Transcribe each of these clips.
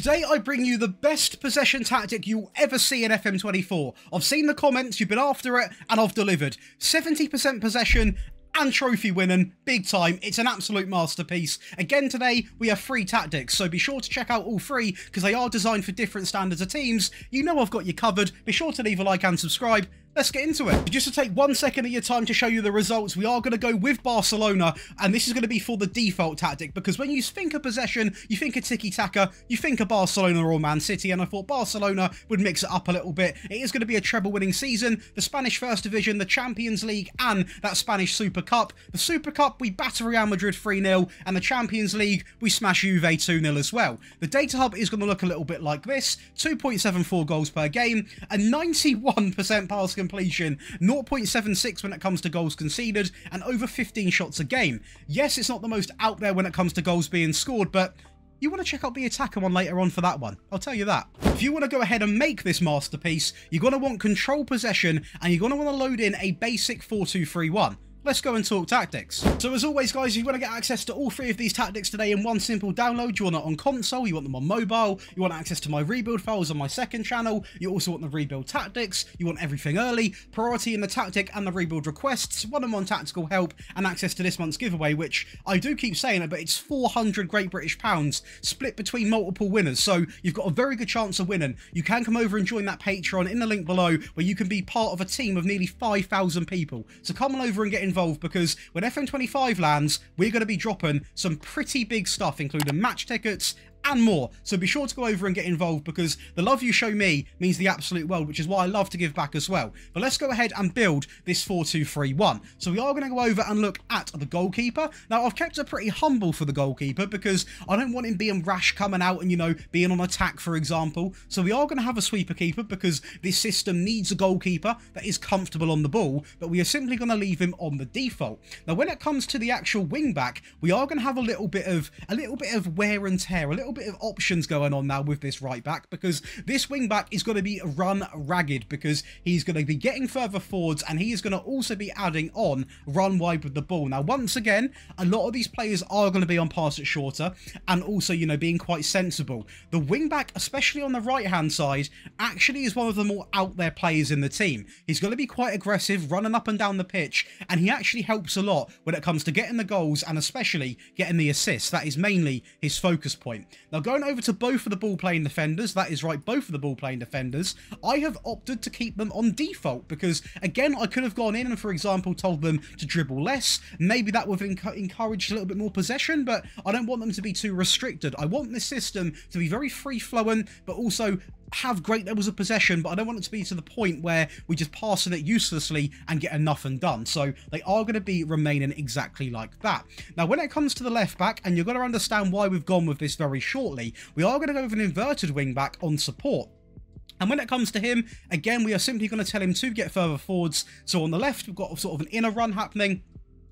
Today I bring you the best possession tactic you'll ever see in FM24. I've seen the comments, you've been after it, and I've delivered. 70% possession and trophy winning, big time. It's an absolute masterpiece. Again today, we have 3 tactics, so be sure to check out all 3 because they are designed for different standards of teams. You know I've got you covered. Be sure to leave a like and subscribe. Let's get into it. Just to take 1 second of your time to show you the results, we are going to go with Barcelona, and this is going to be for the default tactic, because when you think of possession, you think of tiki-taka, you think of Barcelona or Man City, and I thought Barcelona would mix it up a little bit. It is going to be a treble-winning season, the Spanish First Division, the Champions League, and that Spanish Super Cup. The Super Cup, we batter Real Madrid 3-0, and the Champions League, we smash Juve 2-0 as well. The data hub is going to look a little bit like this: 2.74 goals per game, a 91% pass completion, 0.76 when it comes to goals conceded, and over 15 shots a game. Yes, it's not the most out there when it comes to goals being scored, but you want to check out the attacker one later on for that one. I'll tell you that. If you want to go ahead and make this masterpiece, you're going to want control possession, and you're going to want to load in a basic 4-2-3-1. Let's go and talk tactics. So as always guys, if you want to get access to all 3 of these tactics today in one simple download, you want it on console, you want them on mobile, you want access to my rebuild files on my second channel, you also want the rebuild tactics, you want everything early, priority in the tactic and the rebuild requests, one-on-one tactical help, and access to this month's giveaway, which I do keep saying it, but it's 400 Great British pounds split between multiple winners, so you've got a very good chance of winning. You can come over and join that Patreon in the link below, where you can be part of a team of nearly 5,000 people. So come on over and get involved, because when FM25 lands, we're going to be dropping some pretty big stuff, including match tickets and more. So be sure to go over and get involved, because the love you show me means the absolute world, which is why I love to give back as well. But let's go ahead and build this 4-2-3-1. So we are going to go over and look at the goalkeeper. Now I've kept it pretty humble for the goalkeeper, because I don't want him being rash coming out and, you know, being on attack, for example. So we are going to have a sweeper keeper, because this system needs a goalkeeper that is comfortable on the ball, but we are simply going to leave him on the default. Now when it comes to the actual wing back, we are going to have a little bit of wear and tear, a little bit of options going on now with this right back, because this wing back is going to be run ragged, because he's going to be getting further forwards, and he is going to also be adding on run wide with the ball. Now once again, a lot of these players are going to be on pass it shorter, and also, you know, being quite sensible. The wing back, especially on the right hand side, actually is one of the more out there players in the team. He's going to be quite aggressive, running up and down the pitch, and he actually helps a lot when it comes to getting the goals and especially getting the assists. That is mainly his focus point. Now going over to both of the ball playing defenders, that is right, both of the ball playing defenders, I have opted to keep them on default, because again, I could have gone in and, for example, told them to dribble less. Maybe that would have encouraged a little bit more possession, but I don't want them to be too restricted. I want this system to be very free flowing, but also have great levels of possession, but I don't want it to be to the point where we just pass it uselessly and get nothing done. So they are going to be remaining exactly like that. Now when it comes to the left back, and you're going to understand why we've gone with this very shortly, we are going to go with an inverted wing back on support. And when it comes to him, again, we are simply going to tell him to get further forwards. So on the left, we've got sort of an inner run happening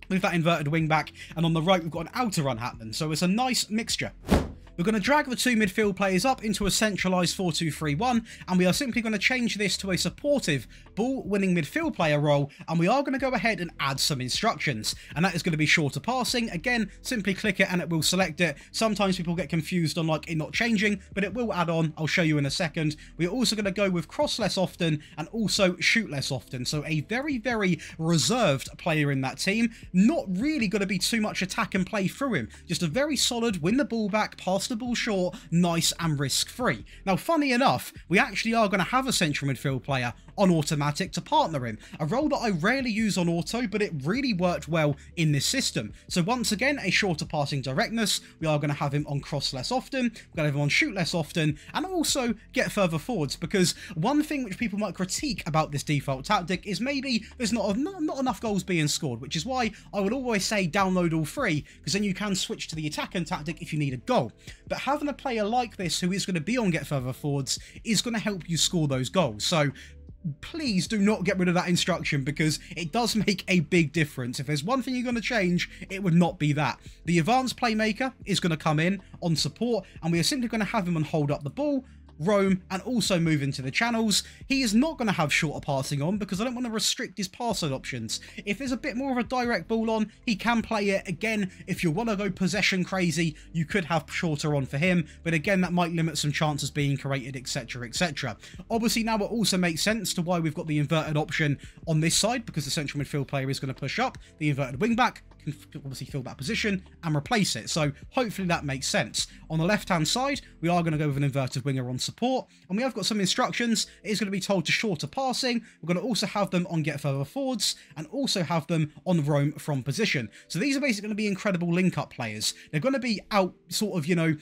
with that inverted wing back, and on the right, we've got an outer run happening. So it's a nice mixture. We're going to drag the 2 midfield players up into a centralised 4-2-3-1, and we are simply going to change this to a supportive ball-winning midfield player role, and we are going to go ahead and add some instructions, and that is going to be shorter passing. Again, simply click it and it will select it. Sometimes people get confused on like it not changing, but it will add on. I'll show you in a second. We're also going to go with cross less often and also shoot less often, so a very, very reserved player in that team. Not really going to be too much attack and play through him, just a very solid win the ball back, pass the ball short, nice and risk-free. Now funny enough, we actually are going to have a central midfield player on automatic to partner him, a role that I rarely use on auto, but it really worked well in this system. So once again, a shorter passing directness, we are going to have him on cross less often, we're going to have him on shoot less often, and also get further forwards, because one thing which people might critique about this default tactic is maybe there's not enough goals being scored, which is why I would always say download all 3, because then you can switch to the attacking tactic if you need a goal. But having a player like this who is going to be on get further forwards is going to help you score those goals. So please do not get rid of that instruction, because it does make a big difference. If there's one thing you're going to change, it would not be that. The advanced playmaker is going to come in on support, and we are simply going to have him on hold up the ball, roam, and also move into the channels. He is not going to have shorter passing on because I don't want to restrict his passing options. If there's a bit more of a direct ball on, he can play it. Again, if you want to go possession crazy, you could have shorter on for him, but again, that might limit some chances being created, etc, etc. Obviously, now it also makes sense to why we've got the inverted option on this side, because the central midfield player is going to push up. The inverted wing back can obviously fill that position and replace it, so hopefully that makes sense. On the left hand side, we are going to go with an inverted winger on support, and we have got some instructions. It is going to be told to shorter passing. We're going to also have them on get further forwards, and also have them on roam from position. So these are basically going to be incredible link up players. They're going to be out sort of, you know,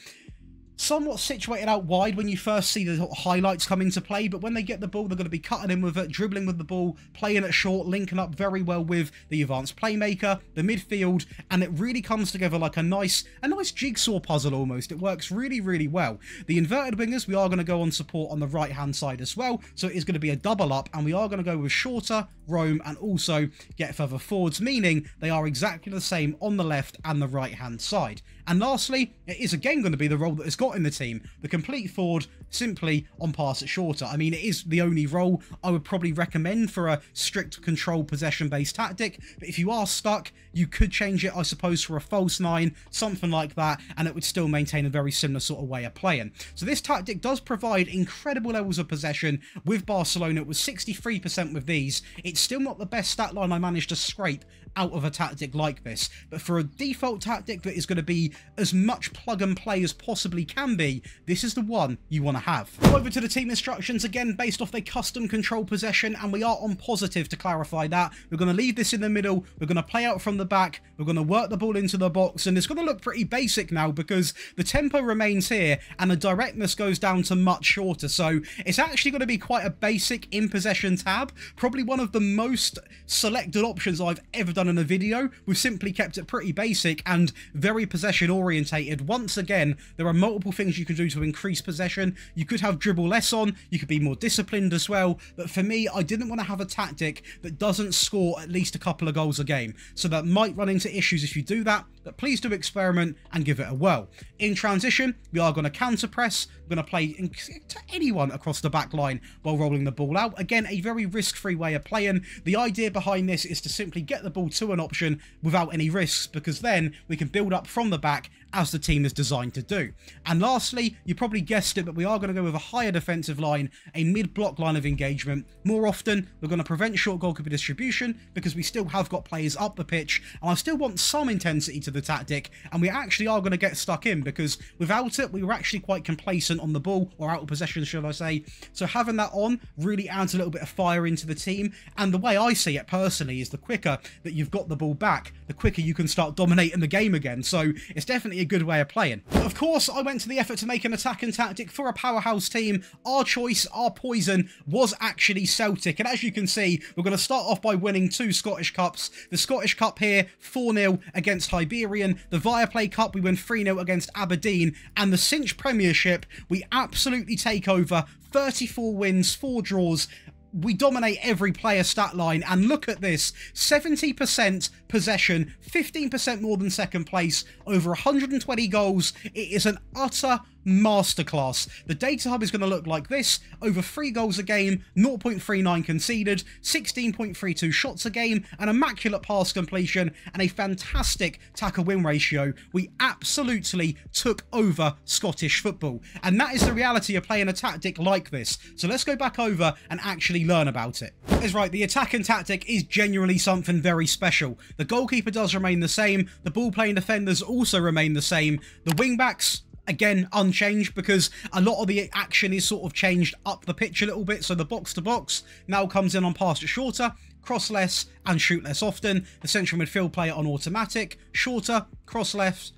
somewhat situated out wide when you first see the highlights come into play, but when they get the ball, they're going to be cutting in with it, dribbling with the ball, playing it short, linking up very well with the advanced playmaker, the midfield, and it really comes together like a nice jigsaw puzzle almost. It works really, really well. The inverted wingers, we are going to go on support on the right hand side as well, so it is going to be a double up, and we are going to go with shorter, roam, and also get further forwards, meaning they are exactly the same on the left and the right hand side. And lastly, it is again going to be the role that it's got in the team, the complete forward, simply on pass it shorter. I mean, it is the only role I would probably recommend for a strict control possession based tactic, but if you are stuck, you could change it, I suppose, for a false 9, something like that, and it would still maintain a very similar sort of way of playing. So this tactic does provide incredible levels of possession. With Barcelona, it was 63% with these. It's still not the best stat line I managed to scrape out of a tactic like this, but for a default tactic that is going to be as much plug and play as possibly can be, this is the one you want to have. Over to the team instructions, again based off their custom control possession, and we are on positive to clarify that. We're going to leave this in the middle, we're going to play out from the back, we're going to work the ball into the box, and it's going to look pretty basic now because the tempo remains here and the directness goes down to much shorter, so it's actually going to be quite a basic in possession tab, probably one of the most selected options I've ever done in a video. We've simply kept it pretty basic and very possession orientated. Once again, there are multiple things you can do to increase possession. You could have dribble less on, you could be more disciplined as well, but for me, I didn't want to have a tactic that doesn't score at least a couple of goals a game, so that might run into issues if you do that, but please do experiment and give it a whirl. In transition, we are going to counter press, we're going to play to anyone across the back line while rolling the ball out. Again, a very risk-free way of playing. The idea behind this is to simply get the ball to an option without any risks, because then we can build up from the back as the team is designed to do. And lastly, you probably guessed it, but we are going to go with a higher defensive line, a mid-block line of engagement. More often, we're going to prevent short goalkeeper distribution because we still have got players up the pitch, and I still want some intensity to the tactic, and we actually are going to get stuck in because without it, we were actually quite complacent on the ball, or out of possession, should I say. So having that on really adds a little bit of fire into the team, and the way I see it personally is the quicker that you've got the ball back, the quicker you can start dominating the game again. So it's definitely a good way of playing. But of course, I went to the effort to make an attacking tactic for a powerhouse team. Our choice, our poison, was actually Celtic, and as you can see, we're going to start off by winning 2 Scottish Cups. The Scottish Cup here, 4-0 against Hibernian. The Viaplay Cup, we win 3-0 against Aberdeen, and the Cinch Premiership, we absolutely take over. 34 wins, 4 draws. We dominate every player stat line, and look at this, 70% possession, 15% more than second place, over 120 goals. It is an utter masterclass. The data hub is going to look like this: over 3 goals a game, 0.39 conceded, 16.32 shots a game, an immaculate pass completion, and a fantastic tackle win ratio. We absolutely took over Scottish football, and that is the reality of playing a tactic like this. So let's go back over and actually learn about it. That's right, the attacking tactic is genuinely something very special. The goalkeeper does remain the same, the ball playing defenders also remain the same, the wing backs, again, unchanged, because a lot of the action is sort of changed up the pitch a little bit. So the box to box now comes in on pass it shorter, cross less, and shoot less often. The central midfield player on automatic, shorter, cross left,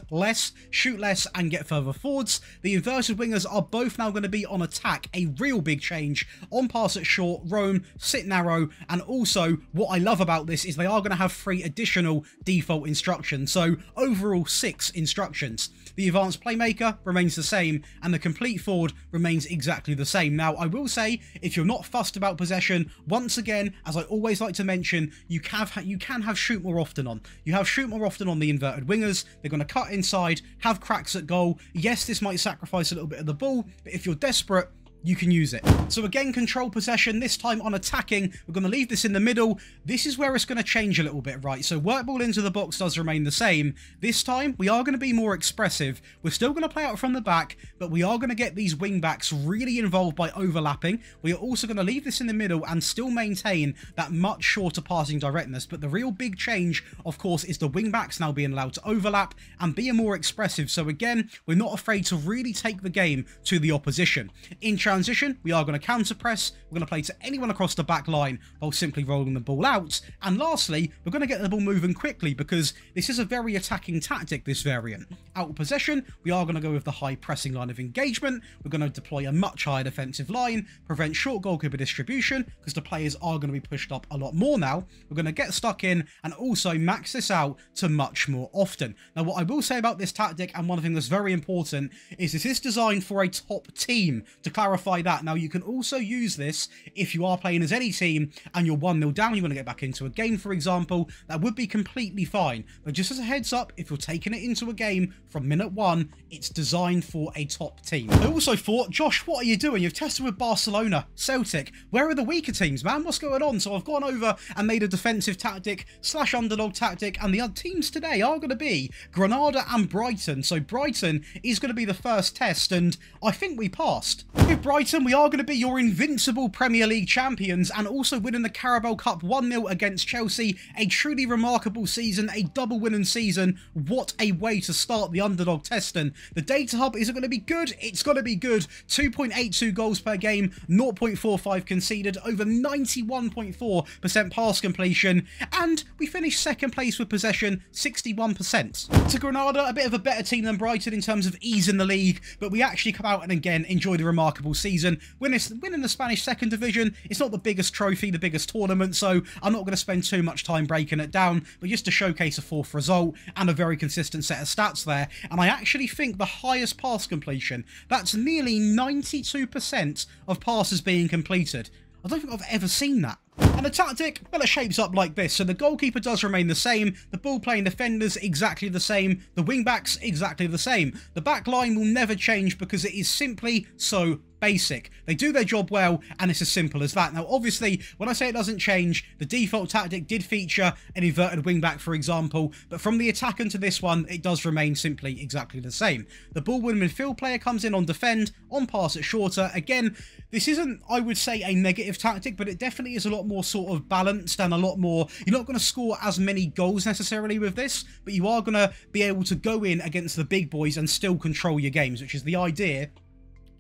less, shoot less, and get further forwards. The inverted wingers are both now going to be on attack, a real big change. On pass it short, roam, sit narrow, and also what I love about this is they are going to have 3 additional default instructions, so overall 6 instructions. The advanced playmaker remains the same, and the complete forward remains exactly the same. Now, I will say, if you're not fussed about possession, once again, as I always like to mention, you can have shoot more often on. You have shoot more often on the inverted wingers. They're going going to cut inside, have cracks at goal. Yes, this might sacrifice a little bit of the ball, but if you're desperate, you can use it. So again, control possession, this time on attacking. We're going to leave this in the middle. This is where it's going to change a little bit, right? So work ball into the box does remain the same. This time, we are going to be more expressive. We're still going to play out from the back, but we are going to get these wing backs really involved by overlapping. We are also going to leave this in the middle and still maintain that much shorter passing directness. But the real big change, of course, is the wing backs now being allowed to overlap and be more expressive. So again, we're not afraid to really take the game to the opposition. In transition, we are going to counter press. We're going to play to anyone across the back line while simply rolling the ball out. And lastly, we're going to get the ball moving quickly because this is a very attacking tactic, this variant. Out of possession, we are going to go with the high pressing line of engagement. We're going to deploy a much higher defensive line, prevent short goalkeeper distribution because the players are going to be pushed up a lot more now. We're going to get stuck in and also max this out to much more often. Now, what I will say about this tactic, and one thing that's very important, is this is designed for a top team. To clarify that, now you can also use this if you are playing as any team and you're 1-0 down, you want to get back into a game, for example. That would be completely fine. But just as a heads up, if you're taking it into a game from minute 1, it's designed for a top team. I also thought, Josh, what are you doing? You've tested with Barcelona, Celtic. Where are the weaker teams, man? What's going on? So I've gone over and made a defensive tactic / underdog tactic, and the other teams today are going to be Granada and Brighton. So Brighton is going to be the first test, and I think we passed. With Brighton, we are going to be your invincible Premier League champions and also winning the Carabao Cup 1-0 against Chelsea. A truly remarkable season, a double winning season. What a way to start the underdog testing. The data hub, is it going to be good? It's going to be good. 2.82 goals per game, 0.45 conceded, over 91.4% pass completion, and we finished second place with possession, 61%. To Granada, a bit of a better team than Brighton in terms of ease in the league, but we actually come out and again enjoy the remarkable season. Winning the Spanish second division, it's not the biggest trophy, the biggest tournament, so I'm not going to spend too much time breaking it down, but just to showcase a fourth result and a very consistent set of stats there. And I actually think the highest pass completion, that's nearly 92% of passes being completed. I don't think I've ever seen that. And the tactic, well, it shapes up like this. So the goalkeeper does remain the same, the ball-playing defenders exactly the same, the wing-backs exactly the same. The back line will never change because it is simply so basic. They do their job well, and it's as simple as that. Now, obviously, when I say it doesn't change, the default tactic did feature an inverted wing-back, for example, but from the attack into this one, it does remain simply exactly the same. The ball-winning midfield player comes in on defend, on pass at shorter. Again, this isn't, I would say, a negative tactic, but it definitely is a lot more sort of balanced and a lot more, you're not going to score as many goals necessarily with this, but you are going to be able to go in against the big boys and still control your games, which is the idea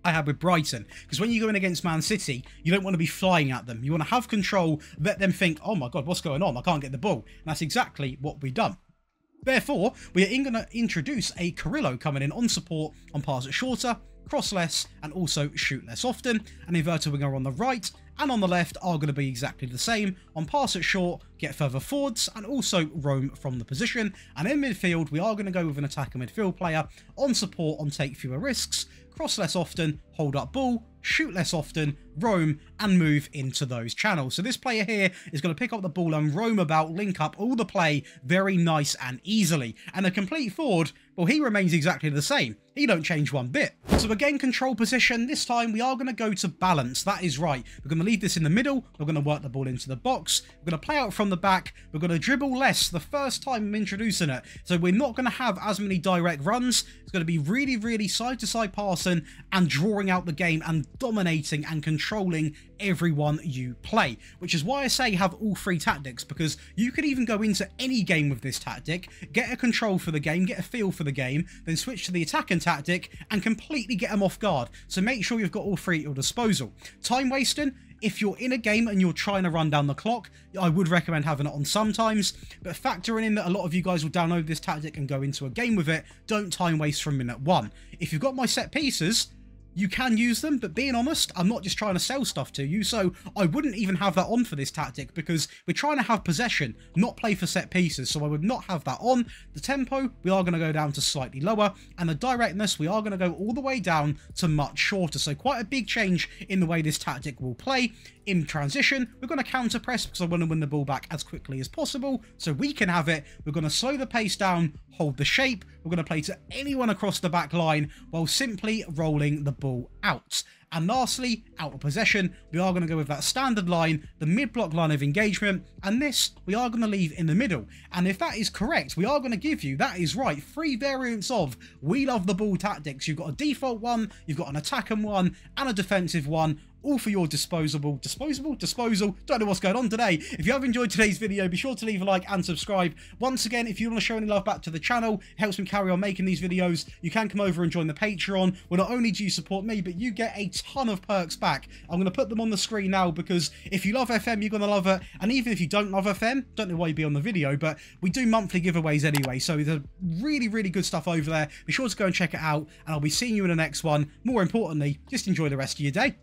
I had with Brighton. Because when you go in against Man City, you don't want to be flying at them. You want to have control, let them think, oh my God, what's going on? I can't get the ball. And that's exactly what we've done. Therefore, we are going to introduce a Carrillo coming in on support, on pass at shorter, cross less, and also shoot less often. An inverted winger on the right and on the left are going to be exactly the same. On pass at short, get further forwards, and also roam from the position. And in midfield, we are going to go with an attacker midfield player on support, on take fewer risks, cross less often, hold up ball, shoot less often, roam, and move into those channels. So this player here is going to pick up the ball and roam about, link up all the play very nice and easily. And a complete forward, well, he remains exactly the same. He don't change one bit. So again, control position. This time we are going to go to balance. That is right. We're going to leave this in the middle. We're going to work the ball into the box. We're going to play out from the back. We're going to dribble less the first time I'm introducing it. So we're not going to have as many direct runs. It's going to be really, really side-to-side passing and drawing out the game and dominating and controlling everyone you play, which is why I say have all three tactics, because you could even go into any game with this tactic, get a control for the game, get a feel for the game, then switch to the attacking tactic and completely get them off guard. So make sure you've got all three at your disposal. Time wasting, if you're in a game and you're trying to run down the clock, I would recommend having it on sometimes, but factoring in that a lot of you guys will download this tactic and go into a game with it, don't time waste from minute 1. If you've got my set pieces, you can use them, but being honest, I'm not just trying to sell stuff to you, so I wouldn't even have that on for this tactic because we're trying to have possession, not play for set pieces, so I would not have that on. The tempo, we are going to go down to slightly lower, and the directness, we are going to go all the way down to much shorter, so quite a big change in the way this tactic will play. In transition, we're going to counter press because I want to win the ball back as quickly as possible so we can have it. We're going to slow the pace down, hold the shape. we're going to play to anyone across the back line while simply rolling the ball out. And lastly, out of possession, we are going to go with that standard line, the mid-block line of engagement, and this we are going to leave in the middle. And if that is correct, we are going to give you, that is right, 3 variants of We Love the Ball tactics. You've got a default one, you've got an attacking one, and a defensive one, all for your disposal. Don't know what's going on today. If you have enjoyed today's video, be sure to leave a like and subscribe. Once again, if you want to show any love back to the channel, it helps me carry on making these videos. You can come over and join the Patreon, where not only do you support me, but you get a ton of perks back. I'm going to put them on the screen now, because if you love FM, you're going to love it. And even if you don't love FM, don't know why you'd be on the video, but we do monthly giveaways anyway. So there's really, really good stuff over there. Be sure to go and check it out, and I'll be seeing you in the next one. More importantly, just enjoy the rest of your day.